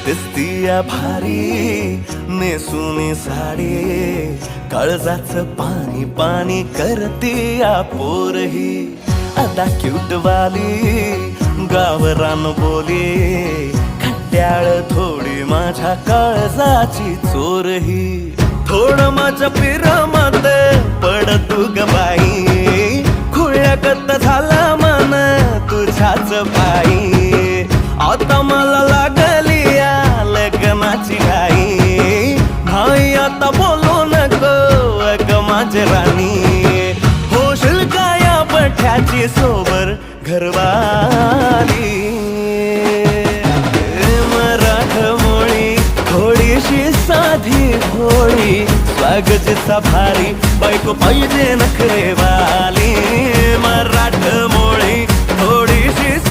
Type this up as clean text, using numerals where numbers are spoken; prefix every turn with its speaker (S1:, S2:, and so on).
S1: दिसतीया भारी नेसूनी साडी, काळजाचं पाणी पाणी करतीया पोरही. आता क्यूट वाली गावरान बोली, खट्याळ थोडी माझ्या काळजाची चोरही. थोडं माझ्या पिरमत पड तू ग बाई, खुळ्यागत झाला मन तुझ्याच पायी. आता मला लागली या लग्नाची घाई, भाई आता बोलू नको अग माझी राणी. होशील का या पठ्याची सोबर घरवाली. मराठमोळी थोडीशी साधी भोळी, स्वागताचा भारी बायको पाहिजे नखरेवाली. मराठमोळी